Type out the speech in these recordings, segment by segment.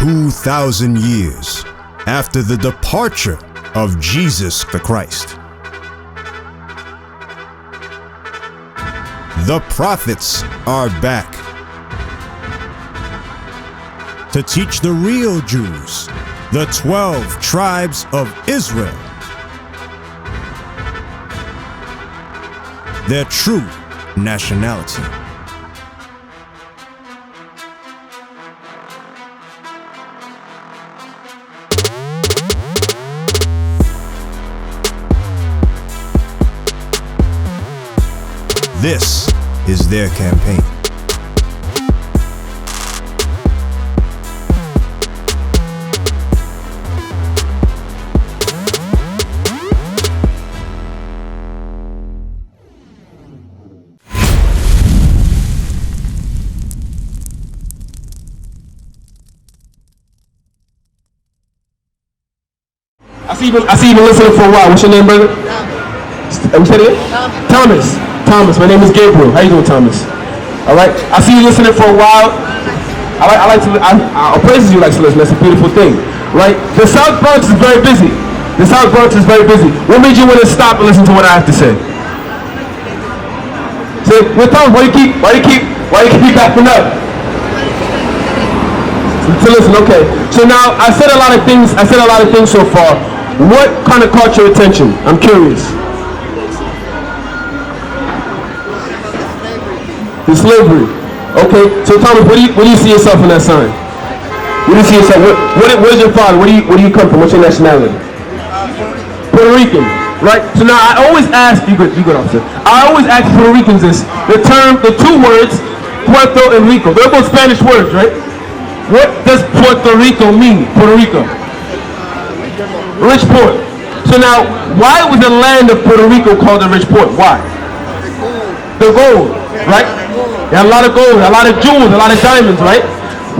2,000 years after the departure of Jesus the Christ. The prophets are back to teach the real Jews, the 12 tribes of Israel, their true nationality. This is their campaign. I see you've been listening for a while. What's your name, brother? Thomas. Thomas. My name is Gabriel. How you doing, Thomas? All right. I see you listening for a while. I praise you like to listen. That's a beautiful thing, right? The South Bronx is very busy. What made you want to stop and listen to what I have to say? Say, well, Thomas, why you keep backing up? To listen, okay. So now I said a lot of things so far. What kind of caught your attention? I'm curious. The slavery. Okay. So Thomas, where do you see yourself in that sign? Where do you see yourself? Where's your father? Where do you come from? What's your nationality? Puerto Rican. Right. So now I always ask you good officer. I always ask Puerto Ricans this. The two words, Puerto and Rico. They're both Spanish words, right? What does Puerto Rico mean? Puerto Rico. Rich port. So now, why was the land of Puerto Rico called the rich port? Why? The gold, right? They had a lot of gold, a lot of jewels, a lot of diamonds, right?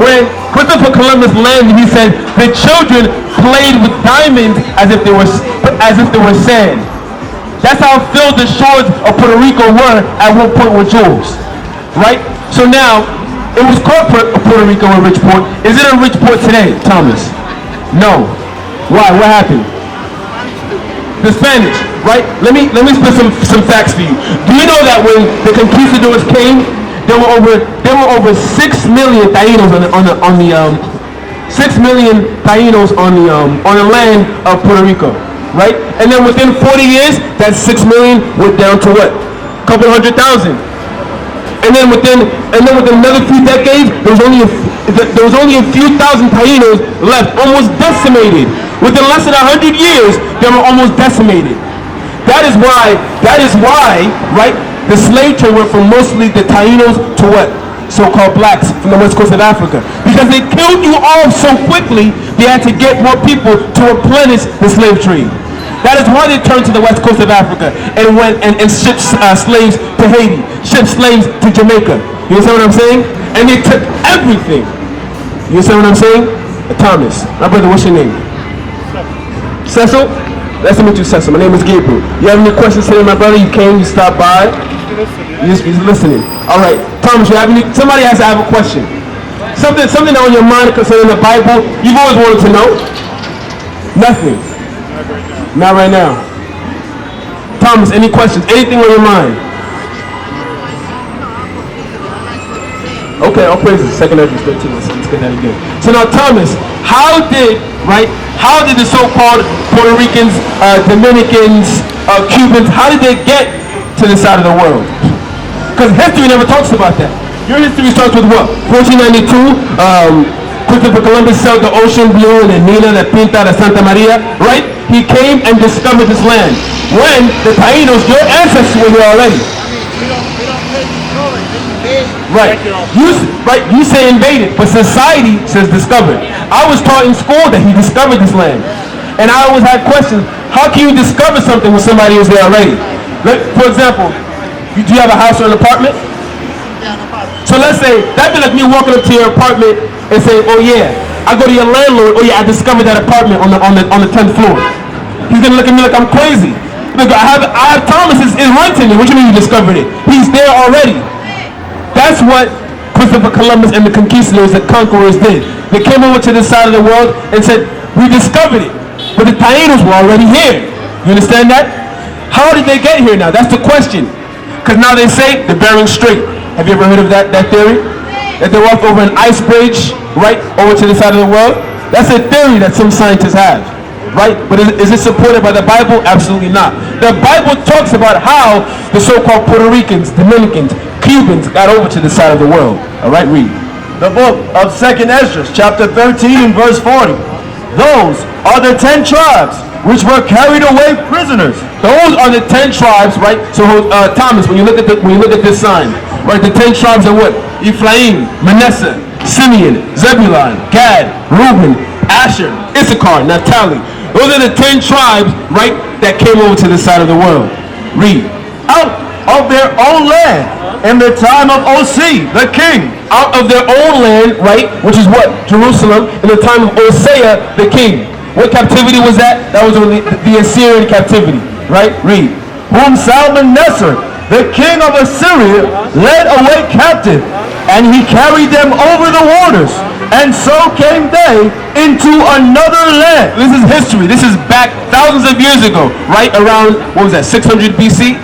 When Christopher Columbus landed, he said the children played with diamonds as if they were sand. That's how filled the shores of Puerto Rico were at one point with jewels, right? So now, it was called Puerto Rico a rich port. Is it a rich port today, Thomas? No. Why? What happened? The Spanish, right? Let me spit some facts for you. Do you know that when the conquistadors came, there were over 6 million Taínos on the 6 million Taínos on the land of Puerto Rico, right? And then within 40 years, that 6 million went down to what? A couple 100,000. And then within another few decades, there was only a few thousand Taínos left, almost decimated. Within less than 100 years, they were almost decimated. That is why, right? The slave trade went from mostly the Taínos to what? So-called blacks from the west coast of Africa. Because they killed you all so quickly, they had to get more people to replenish the slave trade. That is why they turned to the west coast of Africa and went and shipped slaves to Haiti, shipped slaves to Jamaica. You understand what I'm saying? And they took everything. You understand what I'm saying? Thomas, my brother, what's your name? Cecil? Nice to meet you, Cecil. My name is Gabriel. You have any questions today, my brother? You came, you stopped by. He's listening. All right, Thomas, somebody has to have a question. Something on your mind concerning the Bible you've always wanted to know? Nothing. Not right now. Thomas, any questions? Anything on your mind? Okay, I'll praise it. 2 Ezra 13. Let's get that again. So now, Thomas, how did the so-called Puerto Ricans, Dominicans, Cubans, how did they get to this side of the world? Because history never talks about that. Your history starts with what? 1492, Christopher Columbus sailed the ocean blue and Nina, the Pinta, the Santa Maria, right? He came and discovered this land. When the Taínos, your ancestors were here already. Right. You say invaded, but society says discovered. I was taught in school that he discovered this land. And I always had questions. How can you discover something when somebody was there already? For example, do you have a house or an apartment? So let's say, that'd be like me walking up to your apartment and saying, oh yeah, I go to your landlord, oh yeah, I discovered that apartment on the 10th floor. He's gonna look at me like I'm crazy. Look, I have Thomas is renting it. What do you mean you discovered it? He's there already. That's what Christopher Columbus and the conquistadors, the conquerors did. They came over to this side of the world and said, we discovered it. But the Taínos were already here. You understand that? How did they get here now? That's the question. Because now they say the Bering Strait. Have you ever heard of that theory? That they walk over an ice bridge right over to the side of the world? That's a theory that some scientists have. Right? But is it supported by the Bible? Absolutely not. The Bible talks about how the so-called Puerto Ricans, Dominicans, Cubans got over to the side of the world. All right, read. The book of 2nd Esdras, chapter 13 and verse 40. Those are the 10 tribes which were carried away prisoners. Those are the 10 tribes, right? So Thomas, when you look at this sign, right? The 10 tribes are what? Ephraim, Manasseh, Simeon, Zebulun, Gad, Reuben, Asher, Issachar, Naphtali. Those are the 10 tribes, right, that came over to this side of the world. Read. Out of their own land in the time of Osea, the king. Out of their own land, right, which is what? Jerusalem, in the time of Osea, the king. What captivity was that? That was the Assyrian captivity, right? Read. Whom Salmanassar, the king of Assyria, led away captive, and he carried them over the waters. And so came they into another land. This is history. This is back thousands of years ago, right around, what was that, 600 BC?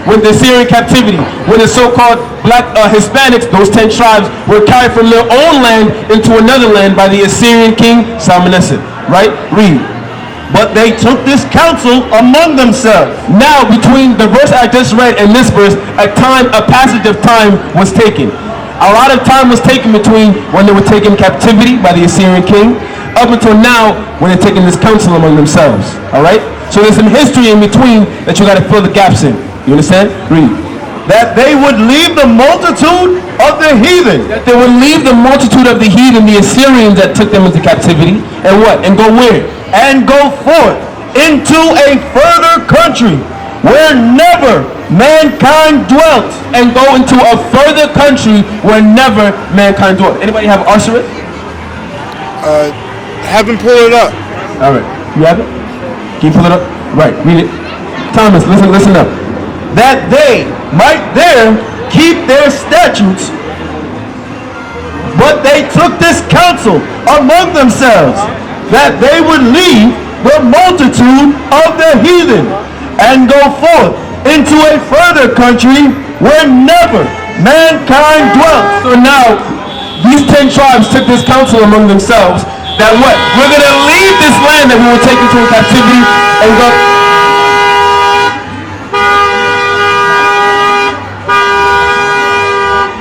When the Assyrian captivity, when the so-called black Hispanics, those 10 tribes, were carried from their own land into another land by the Assyrian king Salmanassar, right? Read. But they took this counsel among themselves. Now, between the verse I just read and this verse, a passage of time was taken. A lot of time was taken between when they were taken captivity by the Assyrian king up until now when they're taking this counsel among themselves. All right? So there's some history in between that you got to fill the gaps in. You understand? Read. That they would leave the multitude of the heathen. That they would leave the multitude of the heathen, the Assyrians that took them into captivity, and what? And go where? And go forth into a further country where never mankind dwelt. And go into a further country where never mankind dwelt. Anybody have Arsarit? Have him pull it up. All right. You have it? Can you pull it up? Right. Read it. Thomas, listen up. That they might there keep their statutes, but they took this counsel among themselves, that they would leave the multitude of the heathen and go forth into a further country where never mankind dwelt. So now, these 10 tribes took this counsel among themselves that what? We're going to leave this land that we were taken to in captivity and go.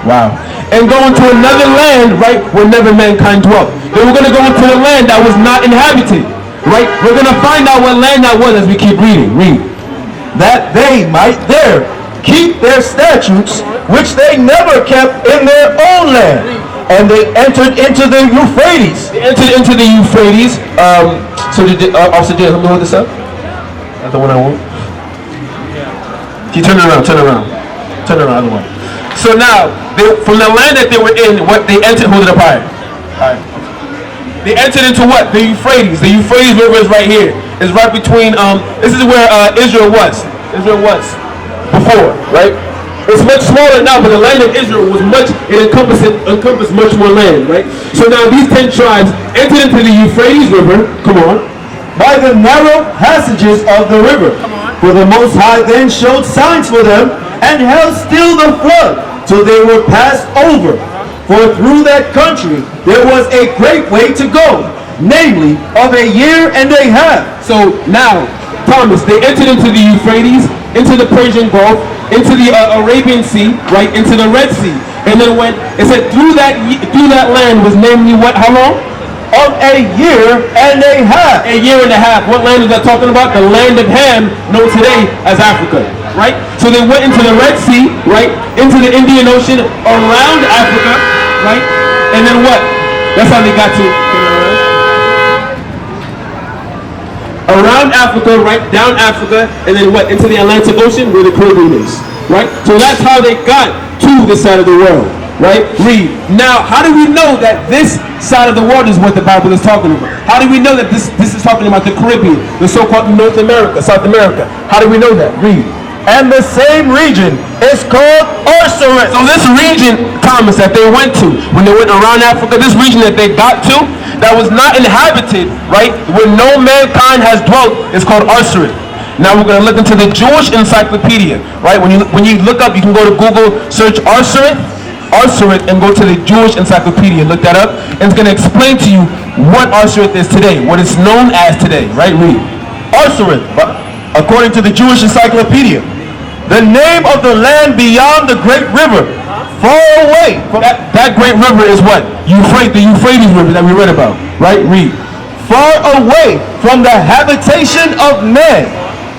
Wow. And go into another land, right, where never mankind dwelt. Then we're going to go into the land that was not inhabited, right? We're going to find out what land that was as we keep reading. Read. That they might there keep their statutes, which they never kept in their own land. And they entered into the Euphrates. They entered into the Euphrates. So Officer J, help me hold this up. That's the one I want. Can you turn it around, other one. So now, from the land that they were in, what they entered, hold it up higher. Alright. They entered into what? The Euphrates. The Euphrates River is right here. It's right between, this is where Israel was. Before, right? It's much smaller now, but the land of Israel was it encompassed much more land, right? So now these 10 tribes entered into the Euphrates River, come on, by the narrow passages of the river. For the Most High then showed signs for them, and held still the flood, till they were passed over. For through that country there was a great way to go, namely of a year and a half. So now, Thomas, they entered into the Euphrates, into the Persian Gulf, into the Arabian Sea, right, into the Red Sea. And then when it said through that land was namely what, how long? Of a year and a half. A year and a half. What land is that talking about? The land of Ham, known today as Africa, right? So they went into the Red Sea, right? Into the Indian Ocean, around Africa, right? And then what? That's how they got to around Africa, right? Down Africa, and then what? Into the Atlantic Ocean, where the Caribbean is, right? So that's how they got to this side of the world, right? Read. Now, how do we know that this side of the world is what the Bible is talking about? How do we know that this is talking about the Caribbean, the so-called North America, South America? How do we know that? Read. And the same region is called Arsaret. So this region, Thomas, that they went to, when they went around Africa, this region that they got to, that was not inhabited, right, where no mankind has dwelt, is called Arsaret. Now we're going to look into the Jewish encyclopedia, right? When you look up, you can go to Google, search Arsaret, and go to the Jewish encyclopedia, look that up, and it's going to explain to you what Arsaret is today, what it's known as today, right? Read. Arsaret, according to the Jewish encyclopedia, the name of the land beyond the great river, far away from that great river is what? The Euphrates River that we read about, right? Read. Far away from the habitation of man,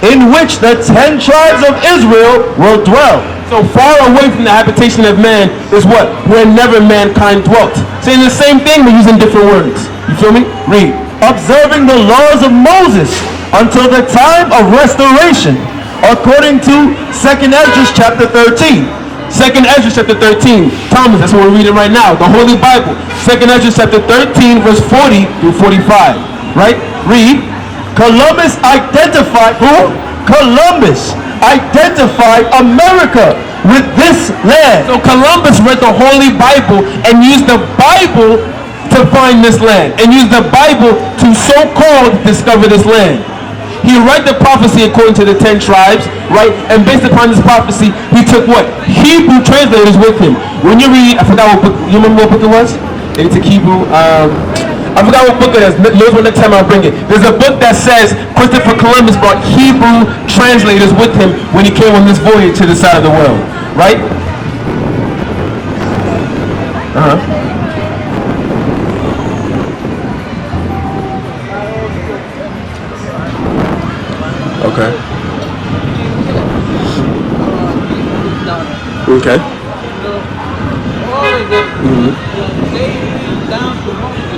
in which the 10 tribes of Israel will dwell. So far away from the habitation of man is what? Where never mankind dwelt. Saying the same thing, but using different words. You feel me? Read. Observing the laws of Moses until the time of restoration, according to 2nd Ezra chapter 13. 2nd Ezra chapter 13. Thomas, that's what we're reading right now. The Holy Bible. 2nd Ezra chapter 13, verse 40 through 45. Right? Read. Columbus identified America with this land. So Columbus read the Holy Bible and used the Bible to find this land, and used the Bible to so-called discover this land. He read the prophecy according to the 10 tribes, right? And based upon this prophecy, he took what? Hebrew translators with him. When you read, I forgot what book, you remember what book it was? They took Hebrew, I forgot what book it is. Lose one next time I'll bring it. There's a book that says Christopher Columbus brought Hebrew translators with him when he came on this voyage to the side of the world, right? Okay.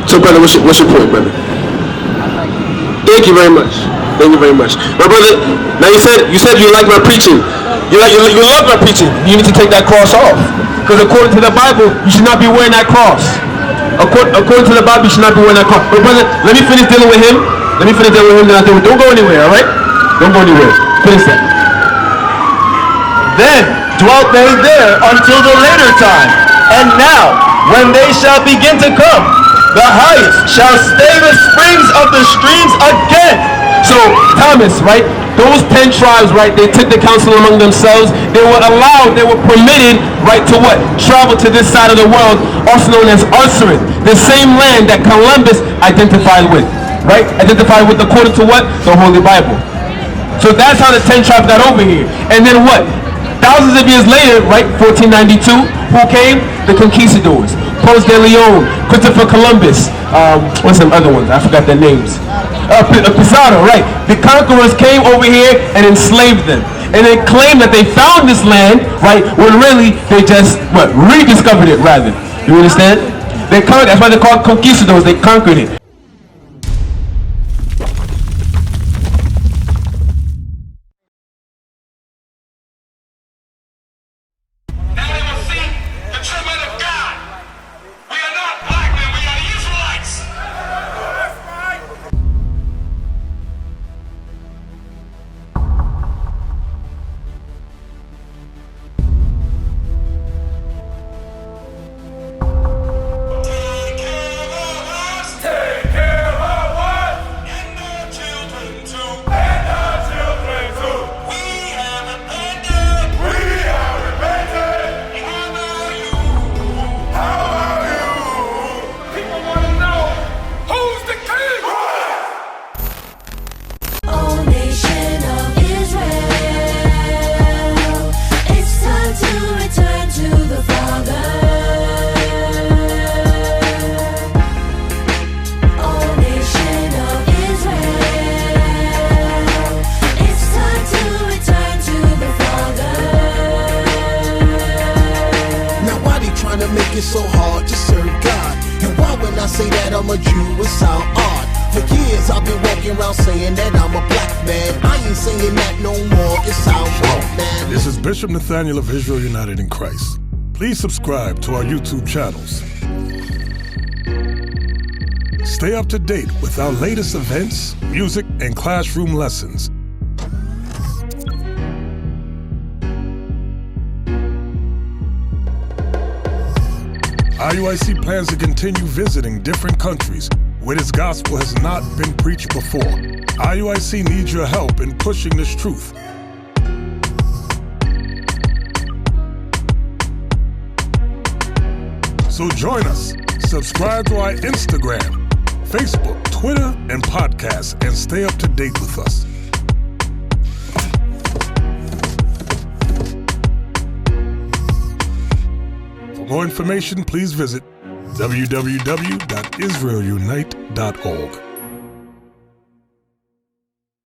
So, brother, what's your point, brother? Thank you very much. My brother, now you said you like my preaching. You love my preaching. You need to take that cross off. Because according to the Bible, you should not be wearing that cross. According to the Bible, you should not be wearing that cross. But brother, let me finish dealing with him. Then don't go anywhere, all right? Don't go anywhere. Finish that. Then dwelt they there until the later time. And now, when they shall begin to come, the highest shall stay the springs of the streams again. So, Thomas, right? Those 10 tribes, right? They took the counsel among themselves. They were allowed, they were permitted, right, to what? Travel to this side of the world, also known as Arsaret, the same land that Columbus identified with, right? Identified with according to what? The Holy Bible. So that's how the 10 tribes got over here. And then what? Thousands of years later, right, 1492, who came? The Conquistadors. Ponce de Leon, Christopher Columbus, what's some other ones? I forgot their names. Pizarro, right. The conquerors came over here and enslaved them. And they claimed that they found this land, right, when really they just, rediscovered it rather. You understand? They conquered, that's why they're called conquistadors, they conquered it. It's so hard to serve God. And why when I say that I'm a Jew, it sound odd. For years I've been walking around saying that I'm a black man. I ain't saying that no more, it sounds wrong, man. This is Bishop Nathaniel of Israel United in Christ. Please subscribe to our YouTube channels. Stay up to date with our latest events, music, and classroom lessons. IUIC plans to continue visiting different countries where this gospel has not been preached before. IUIC needs your help in pushing this truth. So join us. Subscribe to our Instagram, Facebook, Twitter, and podcasts, and stay up to date with us. For more information, please visit www.israelunite.org.